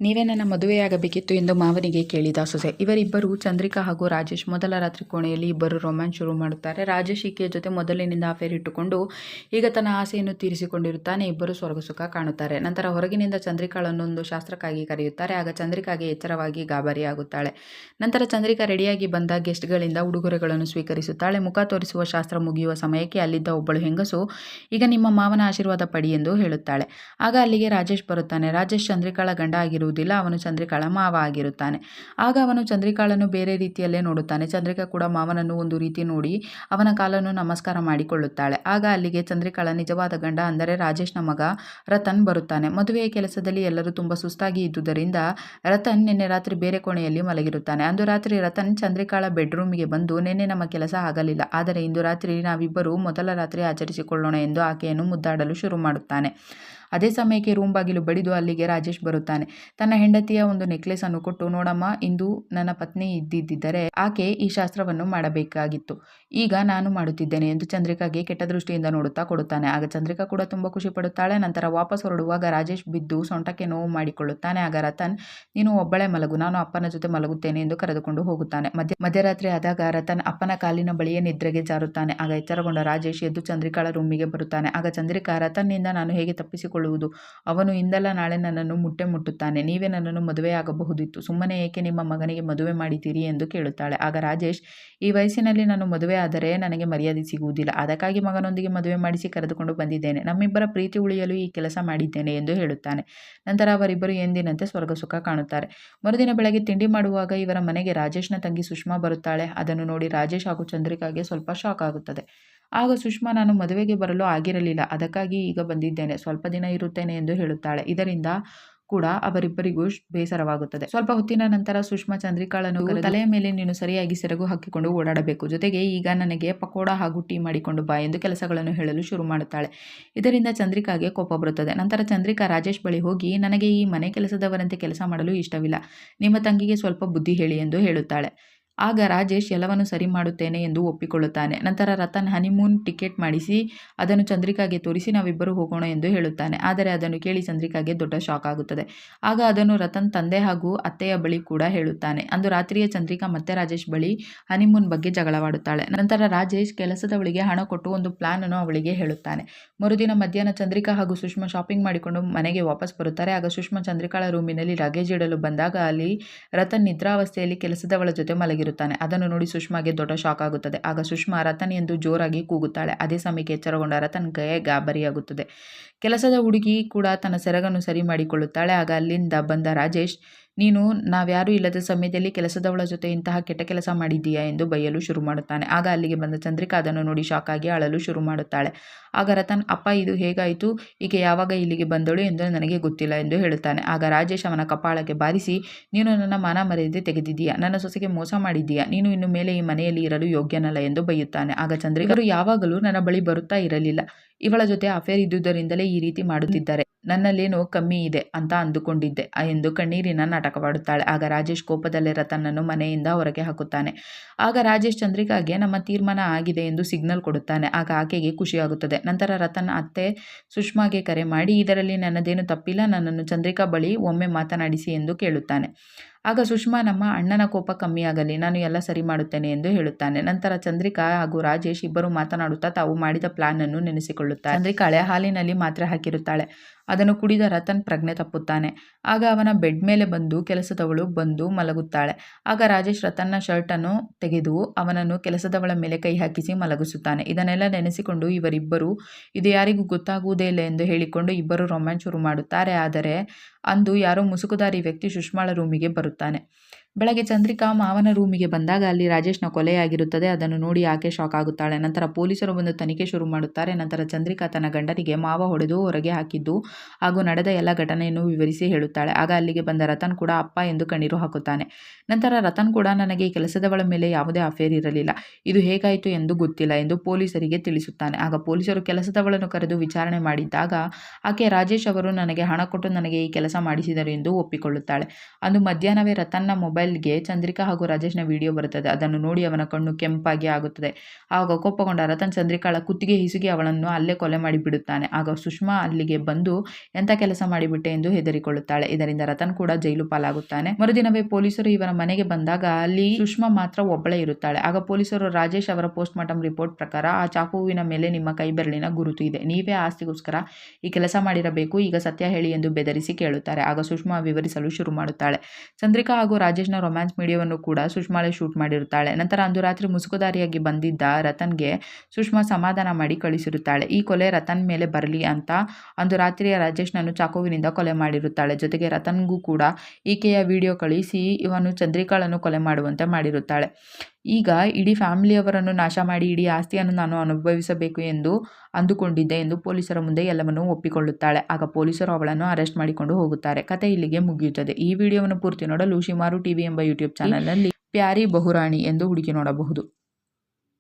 ನೀವೇ ನನ್ನ ಮದುವೆಯಾಗಬೇಕಿತ್ತು ಎಂದು ಮಾವನಿಗೆ ಕೇಳಿದ ಸೊಸೆ. ಇವರಿಬ್ಬರು ಚಂದ್ರಿಕಾ ಹಾಗೂ ರಾಜೇಶ್ ಮೊದಲ ರಾತ್ರಿ ಕೋಣೆಯಲ್ಲಿ ಇಬ್ಬರು ರೊಮ್ಯಾನ್ಸ್ ಶುರು ಮಾಡುತ್ತಾರೆ. ರಾಜೇಶ್ ಈಕೆಯ ಜೊತೆ ಮೊದಲಿನಿಂದ ಅಫೇರ್ ಇಟ್ಟುಕೊಂಡು ಈಗ ತನ್ನ ಆಸೆಯನ್ನು ತೀರಿಸಿಕೊಂಡಿರುತ್ತಾನೆ. ಇಬ್ಬರು ಸ್ವರ್ಗ ಸುಖ ಕಾಣುತ್ತಾರೆ. ನಂತರ ಹೊರಗಿನಿಂದ ಚಂದ್ರಿಕಾಳನ್ನು ಒಂದು ಶಾಸ್ತ್ರಕ್ಕಾಗಿ ಕರೆಯುತ್ತಾರೆ. ಆಗ ಚಂದ್ರಿಕಾಗೆ ಎಚ್ಚರವಾಗಿ ಗಾಬರಿಯಾಗುತ್ತಾಳೆ. ನಂತರ ಚಂದ್ರಿಕಾ ರೆಡಿಯಾಗಿ ಬಂದ ಗೆಸ್ಟ್ಗಳಿಂದ ಉಡುಗೊರೆಗಳನ್ನು ಸ್ವೀಕರಿಸುತ್ತಾಳೆ. ಮುಖ ತೋರಿಸುವ ಶಾಸ್ತ್ರ ಮುಗಿಯುವ ಸಮಯಕ್ಕೆ ಅಲ್ಲಿದ್ದ ಒಬ್ಬಳು ಹೆಂಗಸು, ಈಗ ನಿಮ್ಮ ಮಾವನ ಆಶೀರ್ವಾದ ಪಡಿ ಎಂದು ಹೇಳುತ್ತಾಳೆ. ಆಗ ಅಲ್ಲಿಗೆ ರಾಜೇಶ್ ಬರುತ್ತಾನೆ. ರಾಜೇಶ್ ಚಂದ್ರಿಕಾಳ ಗಂಡ ಆಗಿರುವುದಿಲ್ಲ, ಅವನು ಚಂದ್ರಿಕಾಳ ಮಾವ ಆಗಿರುತ್ತಾನೆ. ಆಗ ಅವನು ಚಂದ್ರಿಕಾಳನ್ನು ಬೇರೆ ರೀತಿಯಲ್ಲೇ ನೋಡುತ್ತಾನೆ. ಚಂದ್ರಿಕಾ ಕೂಡ ಮಾವನನ್ನು ಒಂದು ರೀತಿ ನೋಡಿ ಅವನ ಕಾಲನ್ನು ನಮಸ್ಕಾರ ಮಾಡಿಕೊಳ್ಳುತ್ತಾಳೆ. ಆಗ ಅಲ್ಲಿಗೆ ಚಂದ್ರಿಕಾಳ ನಿಜವಾದ ಗಂಡ ಅಂದರೆ ರಾಜೇಶ್ನ ಮಗ ರತನ್ ಬರುತ್ತಾನೆ. ಮದುವೆಯ ಕೆಲಸದಲ್ಲಿ ಎಲ್ಲರೂ ತುಂಬ ಸುಸ್ತಾಗಿ ಇದ್ದುದರಿಂದ ರತನ್ ನಿನ್ನೆ ರಾತ್ರಿ ಬೇರೆ ಕೋಣೆಯಲ್ಲಿ ಮಲಗಿರುತ್ತಾನೆ. ಅಂದು ರಾತ್ರಿ ರತನ್ ಚಂದ್ರಿಕಾಳ ಬೆಡ್ರೂಮಿಗೆ ಬಂದು, ನಿನ್ನೆ ನಮ್ಮ ಕೆಲಸ ಆಗಲಿಲ್ಲ, ಆದರೆ ಇಂದು ರಾತ್ರಿ ನಾವಿಬ್ಬರು ಮೊದಲ ರಾತ್ರಿ ಆಚರಿಸಿಕೊಳ್ಳೋಣ ಎಂದು ಆಕೆಯನ್ನು ಮುದ್ದಾಡಲು ಶುರು ಮಾಡುತ್ತಾನೆ. ಅದೇ ಸಮಯಕ್ಕೆ ರೂಮ್ ಬಾಗಿಲು ಬಡಿದು ಅಲ್ಲಿಗೆ ರಾಜೇಶ್ ಬರುತ್ತಾನೆ. ತನ್ನ ಹೆಂಡತಿಯ ಒಂದು ನೆಕ್ಲೆಸ್ ಅನ್ನು ಕೊಟ್ಟು, ನೋಡಮ್ಮ, ಇಂದು ನನ್ನ ಪತ್ನಿ ಇದ್ದಿದ್ದರೆ ಆಕೆ ಈ ಶಾಸ್ತ್ರವನ್ನು ಮಾಡಬೇಕಾಗಿತ್ತು, ಈಗ ನಾನು ಮಾಡುತ್ತಿದ್ದೇನೆ ಎಂದು ಚಂದ್ರಿಕಾಗೆ ಕೆಟ್ಟ ದೃಷ್ಟಿಯಿಂದ ನೋಡುತ್ತಾ ಕೊಡುತ್ತಾನೆ. ಆಗ ಚಂದ್ರಿಕಾ ಕೂಡ ತುಂಬ ಖುಷಿ ಪಡುತ್ತಾಳೆ. ನಂತರ ವಾಪಸ್ ಹೊರಡುವಾಗ ರಾಜೇಶ್ ಬಿದ್ದು ಸೊಂಟಕ್ಕೆ ನೋವು ಮಾಡಿಕೊಳ್ಳುತ್ತಾನೆ. ಆಗ ರತನ್, ನೀನು ಒಬ್ಬಳೇ ಮಲಗು, ನಾನು ಅಪ್ಪನ ಜೊತೆ ಮಲಗುತ್ತೇನೆ ಎಂದು ಕರೆದುಕೊಂಡು ಹೋಗುತ್ತಾನೆ. ಮಧ್ಯರಾತ್ರಿ ಆದಾಗ ರತನ್ ಅಪ್ಪನ ಕಾಲಿನ ಬಳಿಯೇ ನಿದ್ರೆಗೆ ಜಾರುತ್ತಾನೆ. ಆಗ ಎಚ್ಚರಗೊಂಡ ರಾಜೇಶ್ ಎದ್ದು ಚಂದ್ರಿಕಾಳ ರೂಮಿಗೆ ಬರುತ್ತಾನೆ. ಆಗ ಚಂದ್ರಿಕಾ, ರತನ್ನಿಂದ ನಾನು ಹೇಗೆ ತಪ್ಪಿಸಿಕೊಳ್ಳುವುದು, ಅವನು ಇಂದಲ್ಲ ನಾಳೆ ನನ್ನನ್ನು ಮುಟ್ಟುತ್ತಾನೆ, ನೀವೇ ನನ್ನನ್ನು ಮದುವೆಯಾಗಬಹುದಿತ್ತು, ಸುಮ್ಮನೆ ಏಕೆ ನಿಮ್ಮ ಮಗನಿಗೆ ಮದುವೆ ಮಾಡಿದ್ದೀರಿ ಎಂದು ಕೇಳುತ್ತಾಳೆ. ಆಗ ರಾಜೇಶ್, ಈ ವಯಸ್ಸಿನಲ್ಲಿ ನಾನು ಮದುವೆ ಆದರೆ ನನಗೆ ಮರ್ಯಾದೆ ಸಿಗುವುದಿಲ್ಲ, ಅದಕ್ಕಾಗಿ ಮಗನೊಂದಿಗೆ ಮದುವೆ ಮಾಡಿಸಿ ಕರೆದುಕೊಂಡು ಬಂದಿದ್ದೇನೆ, ನಮ್ಮಿಬ್ಬರ ಪ್ರೀತಿ ಉಳಿಯಲು ಈ ಕೆಲಸ ಮಾಡಿದ್ದೇನೆ ಎಂದು ಹೇಳುತ್ತಾನೆ. ನಂತರ ಅವರಿಬ್ಬರು ಎಂದಿನಂತೆ ಸ್ವರ್ಗ ಸುಖ ಕಾಣುತ್ತಾರೆ. ಮರುದಿನ ಬೆಳಗ್ಗೆ ತಿಂಡಿ ಮಾಡುವಾಗ ಇವರ ಮನೆಗೆ ರಾಜೇಶ್ನ ತಂಗಿ ಸುಷ್ಮಾ ಬರುತ್ತಾಳೆ. ಅದನ್ನು ನೋಡಿ ರಾಜೇಶ್ ಹಾಗೂ ಚಂದ್ರಿಕಾಗೆ ಸ್ವಲ್ಪ ಶಾಕ್ ಆಗುತ್ತದೆ. ಆಗ ಸುಷ್ಮಾ, ನಾನು ಮದುವೆಗೆ ಬರಲು ಆಗಿರಲಿಲ್ಲ, ಅದಕ್ಕಾಗಿ ಈಗ ಬಂದಿದ್ದೇನೆ, ಸ್ವಲ್ಪ ದಿನ ಇರುತ್ತೇನೆ ಎಂದು ಹೇಳುತ್ತಾಳೆ. ಇದರಿಂದ ಕೂಡ ಅವರಿಬ್ಬರಿಗೂ ಬೇಸರವಾಗುತ್ತದೆ. ಸ್ವಲ್ಪ ಹೊತ್ತಿನ ನಂತರ ಸುಷ್ಮಾ ಚಂದ್ರಿಕಾಳನ್ನು ತಲೆಯ ಮೇಲೆ ನೀನು ಸರಿಯಾಗಿ ಸೆರಗು ಹಾಕಿಕೊಂಡು ಓಡಾಡಬೇಕು, ಜೊತೆಗೆ ಈಗ ನನಗೆ ಪಕೋಡ ಹಾಗೂ ಟೀ ಮಾಡಿಕೊಂಡು ಬಾ ಎಂದು ಕೆಲಸಗಳನ್ನು ಹೇಳಲು ಶುರು ಮಾಡುತ್ತಾಳೆ. ಇದರಿಂದ ಚಂದ್ರಿಕಾಗೆ ಕೋಪ ಬರುತ್ತದೆ. ನಂತರ ಚಂದ್ರಿಕಾ ರಾಜೇಶ್ ಬಳಿ ಹೋಗಿ, ನನಗೆ ಈ ಮನೆ ಕೆಲಸದವರಂತೆ ಕೆಲಸ ಮಾಡಲು ಇಷ್ಟವಿಲ್ಲ, ನಿಮ್ಮ ತಂಗಿಗೆ ಸ್ವಲ್ಪ ಬುದ್ಧಿ ಹೇಳಿ ಎಂದು ಹೇಳುತ್ತಾಳೆ. ಆಗ ರಾಜೇಶ್ ಎಲ್ಲವನ್ನು ಸರಿ ಮಾಡುತ್ತೇನೆ ಎಂದು ಒಪ್ಪಿಕೊಳ್ಳುತ್ತಾನೆ. ನಂತರ ರತನ್ ಹನಿಮೂನ್ ಟಿಕೆಟ್ ಮಾಡಿಸಿ ಅದನ್ನು ಚಂದ್ರಿಕಾಗೆ ತೋರಿಸಿ ನಾವಿಬ್ಬರು ಹೋಗೋಣ ಎಂದು ಹೇಳುತ್ತಾನೆ. ಆದರೆ ಅದನ್ನು ಕೇಳಿ ಚಂದ್ರಿಕಾಗೆ ದೊಡ್ಡ ಶಾಕ್ ಆಗುತ್ತದೆ. ಆಗ ಅದನ್ನು ರತನ್ ತಂದೆ ಹಾಗೂ ಅತ್ತೆಯ ಬಳಿ ಕೂಡ ಹೇಳುತ್ತಾನೆ. ಅಂದು ರಾತ್ರಿಯೇ ಚಂದ್ರಿಕಾ ಮತ್ತೆ ರಾಜೇಶ್ ಬಳಿ ಹನಿಮೂನ್ ಬಗ್ಗೆ ಜಗಳವಾಡುತ್ತಾಳೆ. ನಂತರ ರಾಜೇಶ್ ಕೆಲಸದವಳಿಗೆ ಹಣ ಕೊಟ್ಟು ಒಂದು ಪ್ಲಾನ್ ಅನ್ನು ಅವಳಿಗೆ ಹೇಳುತ್ತಾನೆ. ಮರುದಿನ ಮಧ್ಯಾಹ್ನ ಚಂದ್ರಿಕಾ ಹಾಗೂ ಸುಷ್ಮಾ ಶಾಪಿಂಗ್ ಮಾಡಿಕೊಂಡು ಮನೆಗೆ ವಾಪಸ್ ಬರುತ್ತಾರೆ. ಆಗ ಸುಷ್ಮಾ ಚಂದ್ರಿಕಾಳ ರೂಮಿನಲ್ಲಿ ಲಗೇಜ್ ಇಡಲು ಬಂದಾಗ ಅಲ್ಲಿ ರತನ್ ನಿದ್ರಾವಸ್ಥೆಯಲ್ಲಿ ಕೆಲಸದವಳ ಜೊತೆ ಮಲಗಿರುತ್ತಾನೆ. ಅದನ್ನು ನೋಡಿ ಸುಷ್ಮಾಗೆ ದೊಡ್ಡ ಶಾಕ್ ಆಗುತ್ತದೆ. ಆಗ ಸುಷ್ಮಾ ರತನ್ ಎಂದು ಜೋರಾಗಿ ಕೂಗುತ್ತಾಳೆ. ಅದೇ ಸಮಯಕ್ಕೆ ಎಚ್ಚರಗೊಂಡ ರತನ್ಗೆ ಗಾಬರಿಯಾಗುತ್ತದೆ. ಕೆಲಸದ ಹುಡುಗಿ ಕೂಡ ತನ್ನ ಸೆರಗನ್ನು ಸರಿ ಮಾಡಿಕೊಳ್ಳುತ್ತಾಳೆ. ಆಗ ಅಲ್ಲಿಂದ ಬಂದ ರಾಜೇಶ್, ನೀನು ನಾವ್ಯಾರೂ ಇಲ್ಲದ ಸಮಯದಲ್ಲಿ ಕೆಲಸದವಳ ಜೊತೆ ಇಂತಹ ಕೆಟ್ಟ ಕೆಲಸ ಮಾಡಿದ್ದೀಯಾ ಎಂದು ಬೈಯಲು ಶುರು ಮಾಡುತ್ತಾನೆ. ಆಗ ಅಲ್ಲಿಗೆ ಬಂದ ಚಂದ್ರಿಕಾ ಅದನ್ನು ನೋಡಿ ಶಾಕ್ ಆಗಿ ಅಳಲು ಶುರು ಮಾಡುತ್ತಾಳೆ. ಆಗ ರತನ್, ಅಪ್ಪ, ಇದು ಹೇಗಾಯಿತು, ಈಕೆ ಯಾವಾಗ ಇಲ್ಲಿಗೆ ಬಂದಳು ಎಂದು ನನಗೆ ಗೊತ್ತಿಲ್ಲ ಎಂದು ಹೇಳುತ್ತಾನೆ. ಆಗ ರಾಜೇಶ್ ಅವನ ಕಪಾಳಕ್ಕೆ ಬಾರಿಸಿ, ನೀನು ನನ್ನ ಮಾನ ಮರ್ಯಾದೆ ತೆಗೆದಿದ್ದೀಯಾ, ನನ್ನ ಸೊಸೆಗೆ ಮೋಸ ಮಾಡಿದ್ದೀಯಾ, ನೀನು ಇನ್ನು ಮೇಲೆ ಈ ಮನೆಯಲ್ಲಿ ಇರಲು ಯೋಗ್ಯನಲ್ಲ ಎಂದು ಬೈಯುತ್ತಾನೆ. ಆಗ ಚಂದ್ರಿಕರು ಯಾವಾಗಲೂ ನನ್ನ ಬಳಿ ಬರುತ್ತಾ ಇರಲಿಲ್ಲ, ಇವಳ ಜೊತೆ ಅಫೇರ್ ಇದ್ದುದರಿಂದಲೇ ಈ ರೀತಿ ಮಾಡುತ್ತಿದ್ದಾರೆ, ನನ್ನಲ್ಲೇನೋ ಕಮ್ಮಿ ಇದೆ ಅಂತ ಅಂದುಕೊಂಡಿದ್ದೆ ಎಂದು ಕಣ್ಣೀರಿನ ನಾಟಕವಾಡುತ್ತಾಳೆ. ಆಗ ರಾಜೇಶ್ ಕೋಪದಲ್ಲೇ ರತನ್ನನ್ನು ಮನೆಯಿಂದ ಹೊರಗೆ ಹಾಕುತ್ತಾನೆ. ಆಗ ರಾಜೇಶ್ ಚಂದ್ರಿಕಾಗೆ ನಮ್ಮ ತೀರ್ಮಾನ ಆಗಿದೆ ಎಂದು ಸಿಗ್ನಲ್ ಕೊಡುತ್ತಾನೆ. ಆಗ ಆಕೆಗೆ ಖುಷಿಯಾಗುತ್ತದೆ. ನಂತರ ರತನ್ ಅತ್ತೆ ಸುಷ್ಮಾಗೆ ಕರೆ ಮಾಡಿ, ಇದರಲ್ಲಿ ನನ್ನದೇನು ತಪ್ಪಿಲ್ಲ, ನನ್ನನ್ನು ಚಂದ್ರಿಕಾ ಬಳಿ ಒಮ್ಮೆ ಮಾತನಾಡಿಸಿ ಎಂದು ಕೇಳುತ್ತಾನೆ. ಆಗ ಸುಷ್ಮಾ, ನಮ್ಮ ಅಣ್ಣನ ಕೋಪ ಕಮ್ಮಿಯಾಗಲಿ, ನಾನು ಎಲ್ಲ ಸರಿ ಮಾಡುತ್ತೇನೆ ಎಂದು ಹೇಳುತ್ತಾನೆ. ನಂತರ ಚಂದ್ರಿಕಾ ಹಾಗೂ ರಾಜೇಶ್ ಇಬ್ಬರು ಮಾತನಾಡುತ್ತಾ ತಾವು ಮಾಡಿದ ಪ್ಲಾನ್ ಅನ್ನು ನೆನೆಸಿಕೊಳ್ಳುತ್ತಾರೆ. ಚಂದ್ರಿಕಾಳೆ ಹಾಲಿನಲ್ಲಿ ಮಾತ್ರೆ ಹಾಕಿರುತ್ತಾಳೆ. ಅದನ್ನು ಕುಡಿದ ರತನ್ ಪ್ರಜ್ಞೆ ತಪ್ಪುತ್ತಾನೆ. ಆಗ ಅವನ ಬೆಡ್ ಮೇಲೆ ಬಂದು ಕೆಲಸದವಳು ಬಂದು ಮಲಗುತ್ತಾಳೆ. ಆಗ ರಾಜೇಶ್ ರತನ್ನ ಶರ್ಟ್ ಅನ್ನು ತೆಗೆದು ಅವನನ್ನು ಕೆಲಸದವಳ ಮೇಲೆ ಕೈ ಹಾಕಿಸಿ ಮಲಗಿಸುತ್ತಾನೆ. ಇದನ್ನೆಲ್ಲ ನೆನೆಸಿಕೊಂಡು ಇವರಿಬ್ಬರು ಇದು ಯಾರಿಗೂ ಗೊತ್ತಾಗುವುದೇ ಇಲ್ಲ ಎಂದು ಹೇಳಿಕೊಂಡು ಇಬ್ಬರು ರೊಮ್ಯಾನ್ಸ್ ಶುರು ಮಾಡುತ್ತಾರೆ. ಆದರೆ ಅಂದು ಯಾರೋ ಮುಸುಕುದಾರಿ ವ್ಯಕ್ತಿ ಸುಷ್ಮಾಳ ರೂಮಿಗೆ ಬರುತ್ತಾನೆ. ಬೆಳಗ್ಗೆ ಚಂದ್ರಿಕಾ ಮಾವನ ರೂಮಿಗೆ ಬಂದಾಗ ಅಲ್ಲಿ ರಾಜೇಶ್ನ ಕೊಲೆಯಾಗಿರುತ್ತದೆ. ಅದನ್ನು ನೋಡಿ ಆಕೆ ಶಾಕ್ ಆಗುತ್ತಾಳೆ. ನಂತರ ಪೊಲೀಸರು ಬಂದು ತನಿಖೆ ಶುರು ಮಾಡುತ್ತಾರೆ. ನಂತರ ಚಂದ್ರಿಕಾ ತನ್ನ ಗಂಡನಿಗೆ ಮಾವ ಹೊಡೆದು ಹೊರಗೆ ಹಾಕಿದ್ದು ಹಾಗೂ ನಡೆದ ಎಲ್ಲ ಘಟನೆಯನ್ನು ವಿವರಿಸಿ ಹೇಳುತ್ತಾಳೆ. ಆಗ ಅಲ್ಲಿಗೆ ಬಂದ ರತನ್ ಕೂಡ ಅಪ್ಪ ಎಂದು ಕಣ್ಣೀರು ಹಾಕುತ್ತಾನೆ. ನಂತರ ರತನ್ ಕೂಡ, ನನಗೆ ಕೆಲಸದವಳ ಮೇಲೆ ಯಾವುದೇ ಅಫೇರ್ ಇರಲಿಲ್ಲ, ಇದು ಹೇಗಾಯಿತು ಎಂದು ಗೊತ್ತಿಲ್ಲ ಎಂದು ಪೊಲೀಸರಿಗೆ ತಿಳಿಸುತ್ತಾನೆ. ಆಗ ಪೊಲೀಸರು ಕೆಲಸದವಳನ್ನು ಕರೆದು ವಿಚಾರಣೆ ಮಾಡಿದ್ದಾಗ ಆಕೆ ರಾಜೇಶ್ ಅವರು ನನಗೆ ಹಣ ಕೊಟ್ಟು ನನಗೆ ಈ ಕೆಲಸ ಮಾಡಿಸಿದರು ಎಂದು ಒಪ್ಪಿಕೊಳ್ಳುತ್ತಾಳೆ. ಅಂದು ಮಧ್ಯಾಹ್ನವೇ ರತನ್ನ ಮೊಬೈಲ್ ಮೊಬೈಲ್ಗೆ ಚಂದ್ರಿಕಾ ಹಾಗೂ ರಾಜೇಶ್ನ ವಿಡಿಯೋ ಬರುತ್ತದೆ. ಅದನ್ನು ನೋಡಿ ಅವನ ಕಣ್ಣು ಕೆಂಪಾಗಿ ಆಗುತ್ತದೆ. ಆಗ ಕೋಪಗೊಂಡ ರತನ್ ಚಂದ್ರಿಕಾಳ ಕುತ್ತಿಗೆ ಹಿಸುಕಿ ಅವಳನ್ನು ಅಲ್ಲೇ ಕೊಲೆ ಮಾಡಿಬಿಡುತ್ತಾನೆ. ಆಗ ಸುಷ್ಮಾ ಅಲ್ಲಿಗೆ ಬಂದು ಎಂಥ ಕೆಲಸ ಮಾಡಿಬಿಟ್ಟೆ ಎಂದು ಹೆದರಿಕೊಳ್ಳುತ್ತಾಳೆ. ಇದರಿಂದ ರತನ್ ಕೂಡ ಜೈಲು ಪಾಲಾಗುತ್ತಾನೆ. ಮರುದಿನವೇ ಪೊಲೀಸರು ಇವರ ಮನೆಗೆ ಬಂದಾಗ ಅಲ್ಲಿ ಸುಷ್ಮಾ ಮಾತ್ರ ಒಬ್ಬಳೇ ಇರುತ್ತಾಳೆ. ಆಗ ಪೊಲೀಸರು ರಾಜೇಶ್ ಅವರ ಪೋಸ್ಟ್ ಮಾರ್ಟಮ್ ರಿಪೋರ್ಟ್ ಪ್ರಕಾರ ಆ ಚಾಕುವಿನ ಮೇಲೆ ನಿಮ್ಮ ಕೈ ಬೆರಳಿನ ಗುರುತು ಇದೆ. ನೀವೇ ಆಸ್ತಿಗೋಸ್ಕರ ಈ ಕೆಲಸ ಮಾಡಿರಬೇಕು. ಈಗ ಸತ್ಯ ಹೇಳಿ ಎಂದು ಬೆದರಿಸಿ ಕೇಳುತ್ತಾರೆ. ಆಗ ಸುಷ್ಮಾ ವಿವರಿಸಲು ಶುರು ಮಾಡುತ್ತಾಳೆ. ಚಂದ್ರಿಕಾ ಹಾಗೂ ರಾಜೇಶ್ನ ರೊಮ್ಯಾನ್ಸ್ ವಿಡಿಯೋವನ್ನು ಕೂಡ ಸುಷ್ಮಾಳೆ ಶೂಟ್ ಮಾಡಿರುತ್ತಾಳೆ. ನಂತರ ಅಂದು ರಾತ್ರಿ ಮುಸುಕುದಾರಿಯಾಗಿ ಬಂದಿದ್ದ ರತನ್ಗೆ ಸುಷ್ಮಾ ಸಮಾಧಾನ ಮಾಡಿ ಕಳಿಸಿರುತ್ತಾಳೆ. ಈ ಕೊಲೆ ರತನ್ ಮೇಲೆ ಬರಲಿ ಅಂತ ಅಂದು ರಾತ್ರಿ ರಾಜೇಶ್ನನ್ನು ಚಾಕುವಿನಿಂದ ಕೊಲೆ ಮಾಡಿರುತ್ತಾಳೆ. ಜೊತೆಗೆ ರತನ್ಗೂ ಕೂಡ ಈಕೆಯ ವಿಡಿಯೋ ಕಳಿಸಿ ಇವನು ಚಂದ್ರಿಕಾಳನ್ನು ಕೊಲೆ ಮಾಡುವಂತೆ ಮಾಡಿರುತ್ತಾಳೆ. ಈಗ ಇಡೀ ಫ್ಯಾಮಿಲಿಯವರನ್ನು ನಾಶ ಮಾಡಿ ಇಡೀ ಆಸ್ತಿಯನ್ನು ನಾನು ಅನುಭವಿಸಬೇಕು ಎಂದು ಅಂದುಕೊಂಡಿದ್ದೆ ಎಂದು ಪೊಲೀಸರ ಮುಂದೆ ಎಲ್ಲವನ್ನೂ ಒಪ್ಪಿಕೊಳ್ಳುತ್ತಾಳೆ. ಆಗ ಪೊಲೀಸರು ಅವಳನ್ನು ಅರೆಸ್ಟ್ ಮಾಡಿಕೊಂಡು ಹೋಗುತ್ತಾರೆ. ಕತೆ ಇಲ್ಲಿಗೆ ಮುಗಿಯುತ್ತದೆ. ಈ ವಿಡಿಯೋವನ್ನು ಪೂರ್ತಿ ನೋಡಲು ಶಿಮಾರು ಟಿವಿ ಎಂಬ ಯೂಟ್ಯೂಬ್ ಚಾನಲ್ನಲ್ಲಿ ಪ್ಯಾರಿ ಬಹುರಾಣಿ ಎಂದು ಹುಡುಕಿ ನೋಡಬಹುದು.